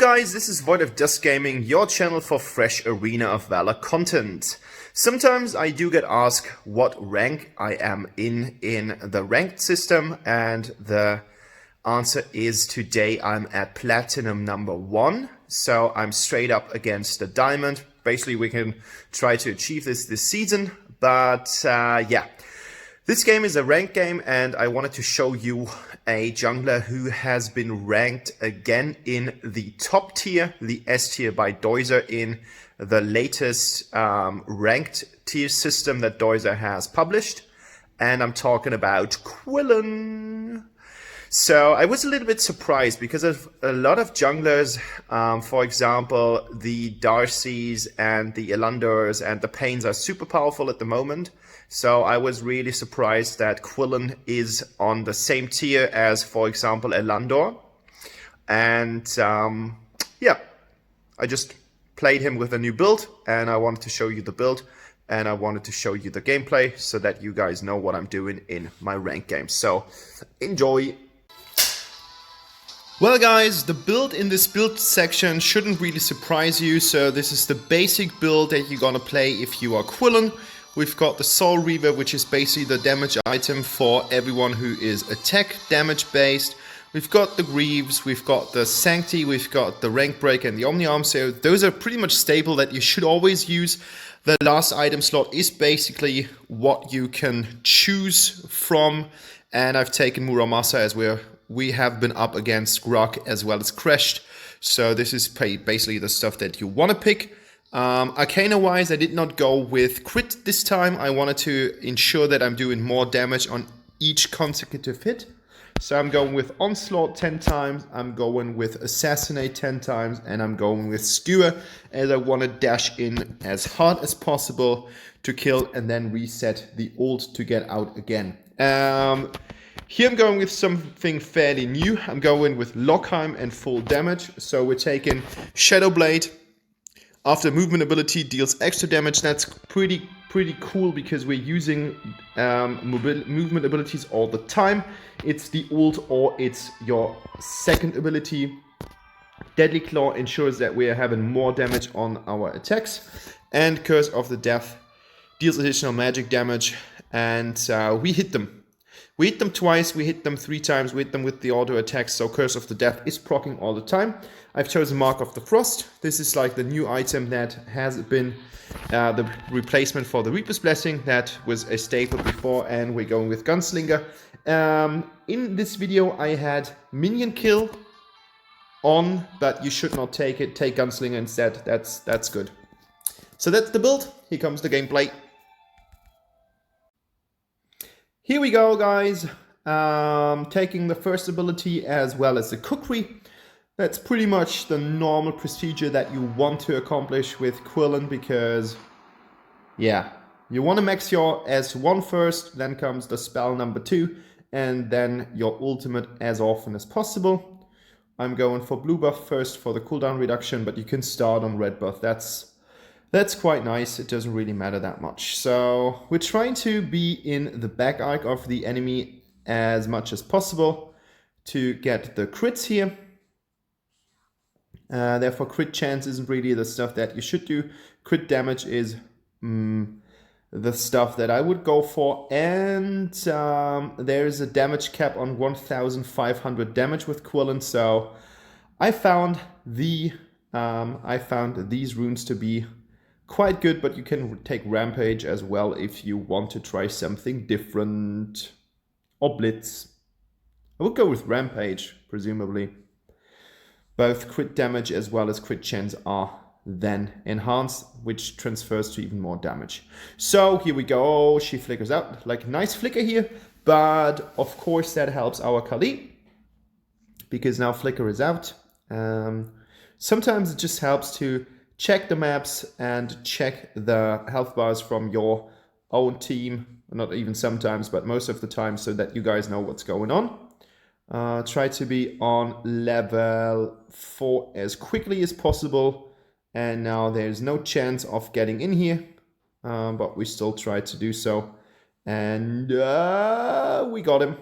guys, this is Void of Dust Gaming, your channel for fresh Arena of Valor content. Sometimes I do get asked what rank I am in the ranked system, and the answer is today I'm at Platinum number 1. So I'm straight up against the Diamond. Basically we can try to achieve this season, but yeah. This game is a ranked game, and I wanted to show you a jungler who has been ranked again in the top tier, the S tier by Doyser, in the latest ranked tier system that Doyser has published. And I'm talking about Quillen. So I was a little bit surprised because of a lot of junglers, for example, the Darcys and the Elandors and the Pains are super powerful at the moment. So I was really surprised that Quillen is on the same tier as, for example, Elandor. And yeah, I just played him with a new build, and I wanted to show you the build, and I wanted to show you the gameplay so that you guys know what I'm doing in my ranked game. So enjoy. Well guys, the build in this build section shouldn't really surprise you. So this is the basic build that you're gonna play if you are Quillen. We've got the Soul Reaver, which is basically the damage item for everyone who is attack damage based. We've got the Greaves, we've got the Sancti, we've got the Rank Breaker and the Omni-Arm. So those are pretty much stable that you should always use. The last item slot is basically what you can choose from. And I've taken Muramasa as we have been up against Grok as well as Crashed. So this is basically the stuff that you want to pick. Arcana wise, I did not go with crit this time. I wanted to ensure that I'm doing more damage on each consecutive hit. So I'm going with Onslaught 10 times, I'm going with Assassinate 10 times, and I'm going with Skewer, as I want to dash in as hard as possible to kill and then reset the ult to get out again. Here I'm going with something fairly new. I'm going with Lokheim and full damage. So we're taking Shadow Blade. After movement ability deals extra damage. That's pretty cool because we're using movement abilities all the time. It's the ult or it's your second ability. Deadly Claw ensures that we are having more damage on our attacks. And Curse of the Death deals additional magic damage. And we hit them. We hit them twice, we hit them 3 times, we hit them with the auto attacks, so Curse of the Death is proccing all the time. I've chosen Mark of the Frost. This is like the new item that has been the replacement for the Reaper's Blessing. That was a staple before, and we're going with Gunslinger. In this video I had Minion Kill on, but you should not take it. Take Gunslinger instead, that's good. So that's the build. Here comes the gameplay. Here we go, guys. Taking the first ability as well as the Kukri. That's pretty much the normal procedure that you want to accomplish with Quillen, because, yeah, you want to max your S1 first, then comes the spell number 2, and then your ultimate as often as possible. I'm going for blue buff first for the cooldown reduction, but you can start on red buff. That's quite nice, it doesn't really matter that much. So we're trying to be in the back arc of the enemy as much as possible to get the crits here. Therefore crit chance isn't really the stuff that you should do. Crit damage is the stuff that I would go for. And there is a damage cap on 1500 damage with Quillen. So I found these runes to be quite good, but you can take Rampage as well if you want to try something different. Or Blitz. I would go with Rampage, presumably. Both crit damage as well as crit chance are then enhanced, which transfers to even more damage. So here we go. Oh, she flickers out. Like, nice flicker here. But of course that helps our Kali, because now flicker is out. Sometimes it just helps to check the maps and check the health bars from your own team. Not even sometimes, but most of the time, so that you guys know what's going on. Try to be on level 4 as quickly as possible. And now there's no chance of getting in here, but we still try to do so. And we got him.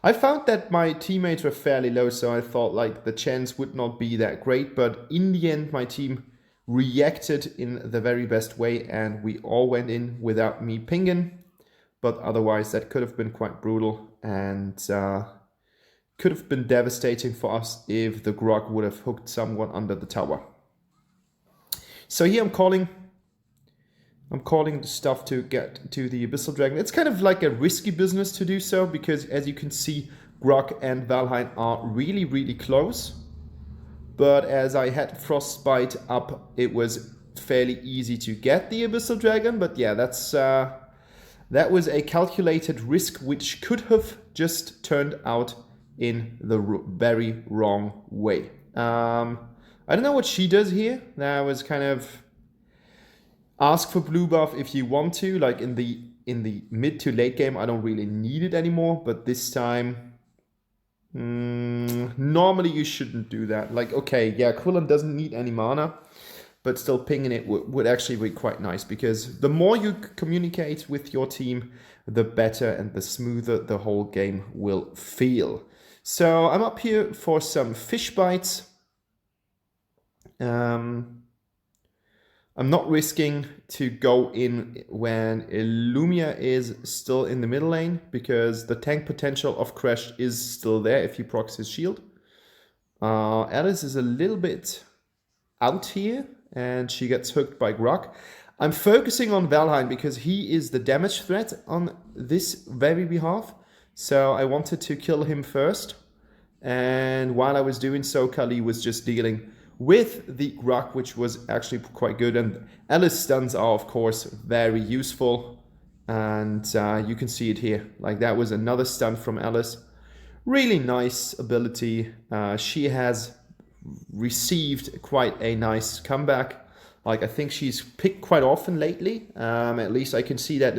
I found that my teammates were fairly low, so I thought like the chance would not be that great, but in the end my team reacted in the very best way and we all went in without me pinging, but otherwise that could have been quite brutal and could have been devastating for us if the Grog would have hooked someone under the tower. So here I'm calling the stuff to get to the Abyssal Dragon. It's kind of like a risky business to do so because as you can see, Grog and Valheim are really, really close. But as I had Frostbite up, it was fairly easy to get the Abyssal Dragon. But yeah, that was a calculated risk which could have just turned out in the very wrong way. I don't know what she does here. That was kind of ask for blue buff if you want to. Like in the mid to late game, I don't really need it anymore. But this time, normally you shouldn't do that. Like, okay, yeah, Quillen doesn't need any mana, but still pinging it would actually be quite nice because the more you communicate with your team, the better and the smoother the whole game will feel. So I'm up here for some fish bites. I'm not risking to go in when Illumia is still in the middle lane because the tank potential of Crash is still there if he procs his shield. Alice is a little bit out here and she gets hooked by Grog. I'm focusing on Valheim because he is the damage threat on this very behalf. So I wanted to kill him first. And while I was doing so, Kali was just dealing with the Grog, which was actually quite good. And Alice stuns are, of course, very useful. And you can see it here. Like that was another stun from Alice. Really nice ability. She has received quite a nice comeback. Like I think she's picked quite often lately. At least I can see that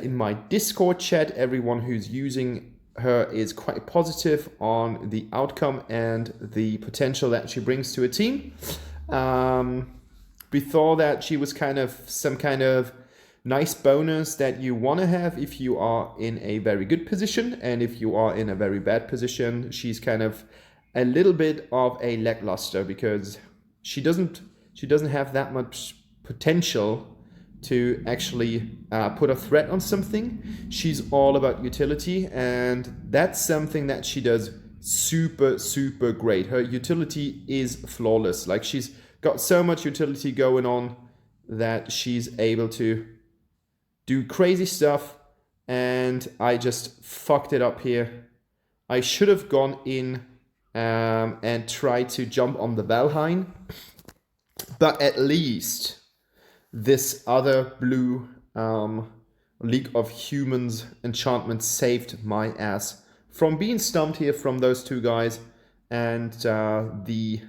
in my Discord chat. Everyone who's using her is quite positive on the outcome and the potential that she brings to a team. Before that, she was kind of some kind of nice bonus that you want to have if you are in a very good position, and if you are in a very bad position, she's kind of a little bit of a lackluster because she doesn't have that much potential to actually put a threat on something. She's all about utility, and that's something that she does super great. Her utility is flawless. Like she's got so much utility going on that she's able to do crazy stuff, and I just fucked it up here. I should have gone in and tried to jump on the Valheim, but at least this other blue League of Humans enchantment saved my ass from being stumped here from those two guys, and the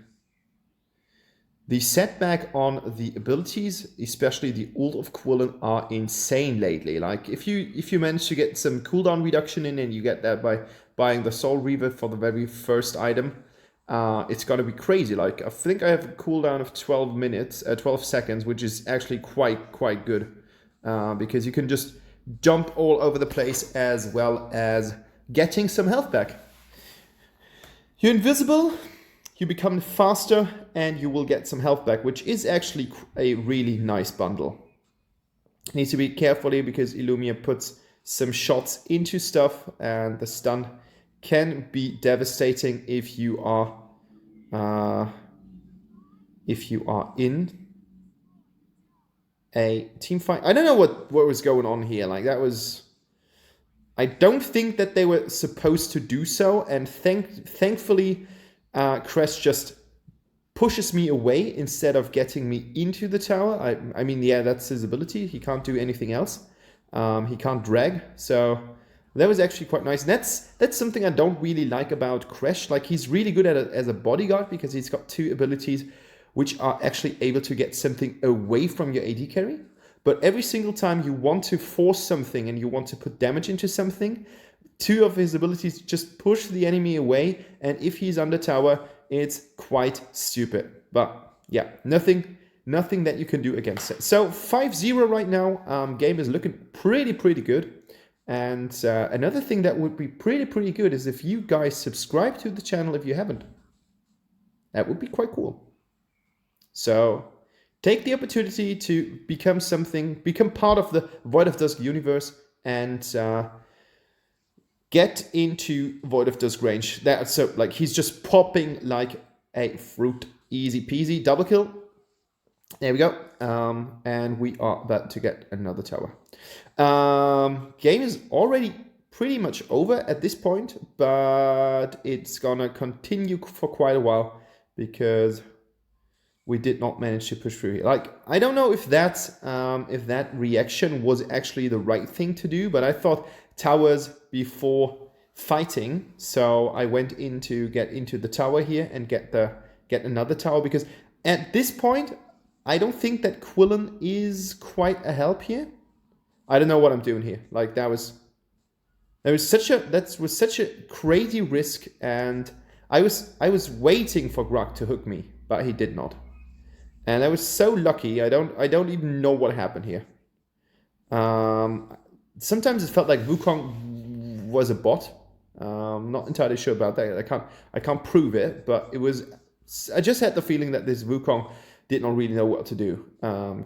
setback on the abilities, especially the ult of Quillen, are insane lately. Like if you manage to get some cooldown reduction in, and you get that by buying the Soul Reaver for the very first item, it's gonna be crazy. Like I think I have a cooldown of 12 seconds, which is actually quite good, because you can just jump all over the place as well as getting some health back. You're invisible, you become faster, and you will get some health back, which is actually a really nice bundle. Needs to be careful here because Illumia puts some shots into stuff, and the stun can be devastating if you are in a team fight. I don't know what was going on here. Like that was, I don't think that they were supposed to do so, and thankfully Crest just pushes me away instead of getting me into the tower. I mean, yeah, that's his ability. He can't do anything else. He can't drag, so that was actually quite nice. And that's something I don't really like about Crash. Like he's really good at it as a bodyguard because he's got two abilities which are actually able to get something away from your AD carry. But every single time you want to force something and you want to put damage into something, two of his abilities just push the enemy away, and if he's under tower, it's quite stupid. But yeah, nothing that you can do against it. So 5-0 right now. Game is looking pretty good. And another thing that would be pretty good is if you guys subscribe to the channel if you haven't. That would be quite cool. So take the opportunity to become part of the Void of Dusk universe, and get into Void of Dusk range. That's so like he's just popping like a fruit. Easy peasy, double kill. There we go. And we are about to get another tower. Game is already pretty much over at this point, but it's gonna continue for quite a while because we did not manage to push through here. Like, I don't know if that's if that reaction was actually the right thing to do, but I thought towers before fighting, so I went in to get into the tower here and get another tower, because at this point I don't think that Quillen is quite a help here. I don't know what I'm doing here. Like, that was such a crazy risk, and I was waiting for Grok to hook me, but he did not. And I was so lucky. I don't even know what happened here. Sometimes it felt like Wukong was a bot. Not entirely sure about that. I can't prove it, but it was. I just had the feeling that this Wukong did not really know what to do.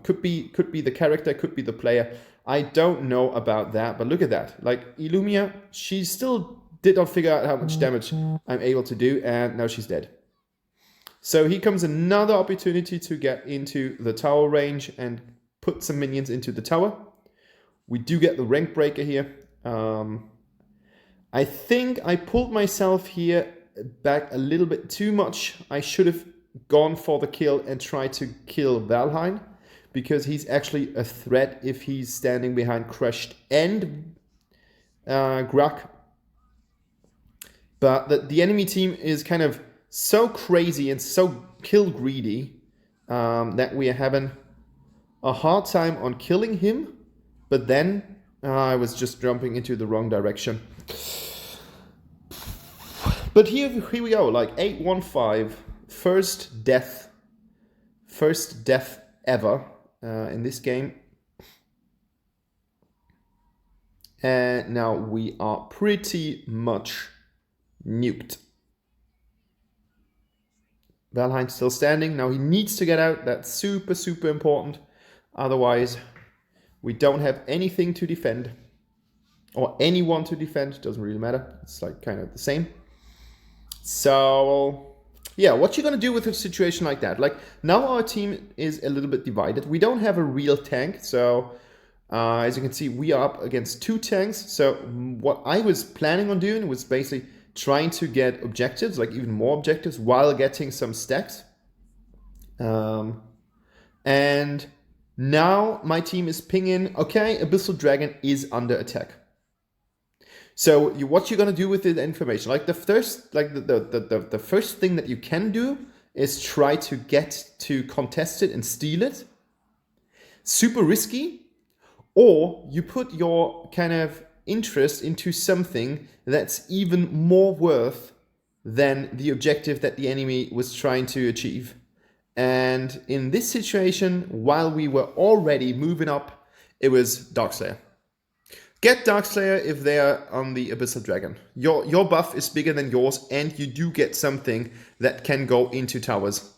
Could be the character, could be the player. I don't know about that, but look at that. Like, Illumia, she still did not figure out how much damage I'm able to do, and now she's dead. So here comes another opportunity to get into the tower range and put some minions into the tower. We do get the rank breaker here. I think I pulled myself here back a little bit too much. I should have gone for the kill and tried to kill Valheim, because he's actually a threat if he's standing behind Crushed and Grok. But the enemy team is kind of so crazy and so kill greedy that we are having a hard time on killing him. But then I was just jumping into the wrong direction. But here we go, like 815, first death ever in this game. And now we are pretty much nuked. Valheim's still standing. Now he needs to get out. That's super important. Otherwise, we don't have anything to defend. Or anyone to defend. Doesn't really matter. It's like kind of the same. So, yeah, what you're going to do with a situation like that? Like, now our team is a little bit divided. We don't have a real tank. So, as you can see, we are up against 2 tanks. So, what I was planning on doing was basically trying to get objectives, like even more objectives, while getting some stacks. And now my team is pinging, okay, Abyssal Dragon is under attack. So what you're gonna do with the information, like the first thing that you can do is try to get to contest it and steal it. Super risky. Or you put your kind of interest into something that's even more worth than the objective that the enemy was trying to achieve. And in this situation, while we were already moving up, it was Darkslayer. Get Darkslayer if they are on the Abyssal Dragon. Your buff is bigger than yours, and you do get something that can go into towers.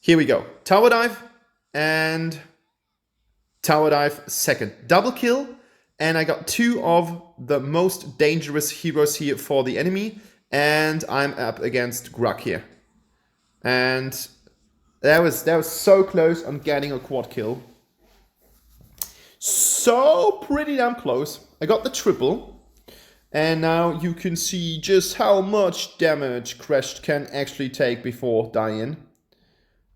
Here we go. Tower dive and tower dive second. Double kill. And I got 2 of the most dangerous heroes here for the enemy. And I'm up against Grok here. And that was so close on getting a quad kill. So pretty damn close. I got the triple. And now you can see just how much damage Crashed can actually take before dying.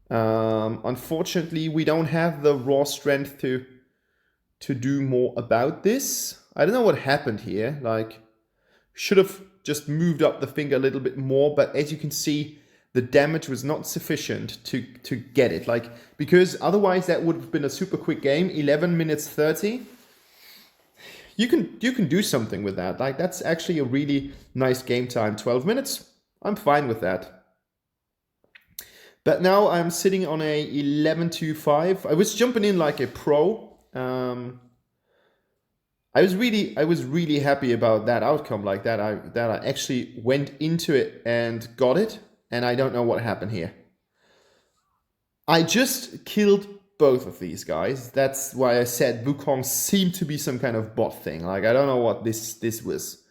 Unfortunately, we don't have the raw strength to do more about this. I don't know what happened here. Like, should have just moved up the finger a little bit more, but as you can see, the damage was not sufficient to get it. Like, because otherwise that would have been a super quick game, 11 minutes 30. You can do something with that. Like, that's actually a really nice game time. 12 minutes, I'm fine with that. But now I'm sitting on a 11-5. I was jumping in like a pro. I was really happy about that outcome, like that I actually went into it and got it, and I don't know what happened here. I just killed both of these guys. That's why I said Wukong seemed to be some kind of bot thing. Like, I don't know what this was.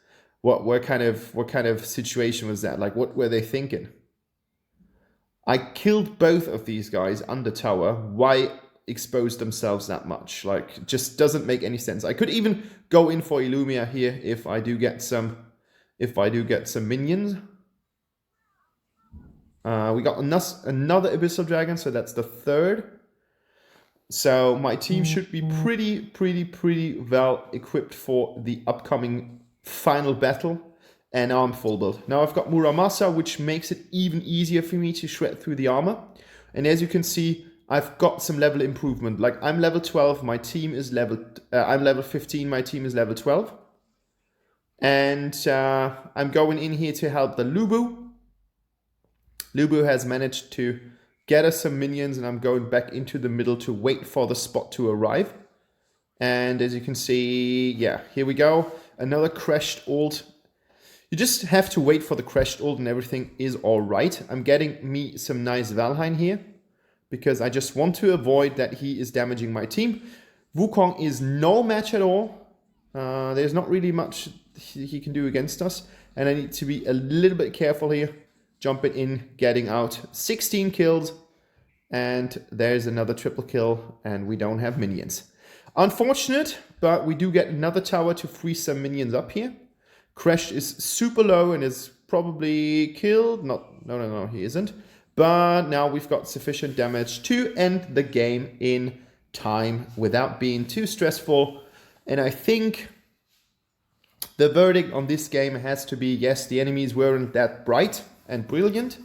What kind of situation was that? Like, what were they thinking? I killed both of these guys under tower. Why expose themselves that much? Like, just doesn't make any sense. I could even go in for Illumia here if I do get some minions. We got another Abyssal Dragon, so that's the third. So my team should be pretty well equipped for the upcoming final battle. And now I'm full build. Now I've got Muramasa, which makes it even easier for me to shred through the armor. And as you can see, I've got some level improvement. Like, I'm level 12, my team is I'm level 15, my team is level 12. And I'm going in here to help the Lubu. Lubu has managed to get us some minions, and I'm going back into the middle to wait for the spot to arrive. And as you can see, yeah, here we go. Another crashed ult. You just have to wait for the crashed ult and everything is all right. I'm getting me some nice Valheim here because I just want to avoid that he is damaging my team. Wukong is no match at all. There's not really much he can do against us. And I need to be a little bit careful here. Jumping in, getting out. 16 kills. And there's another triple kill. And we don't have minions. Unfortunate, but we do get another tower to free some minions up here. Crash is super low and is probably killed. No, he isn't. But now we've got sufficient damage to end the game in time without being too stressful. And I think the verdict on this game has to be, yes, the enemies weren't that bright and brilliant.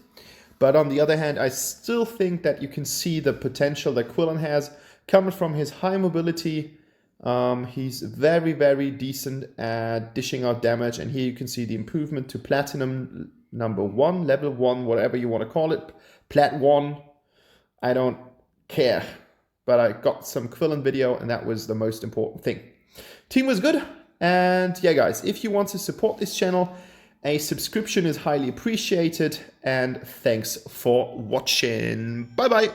But on the other hand, I still think that you can see the potential that Quillen has coming from his high mobility. He's very decent at dishing out damage, and here you can see the improvement to platinum number 1, level 1, whatever you want to call it. Plat 1, I don't care, but I got some Quillen video, and that was the most important thing. Team was good, and yeah guys, if you want to support this channel, a subscription is highly appreciated, and thanks for watching. Bye bye.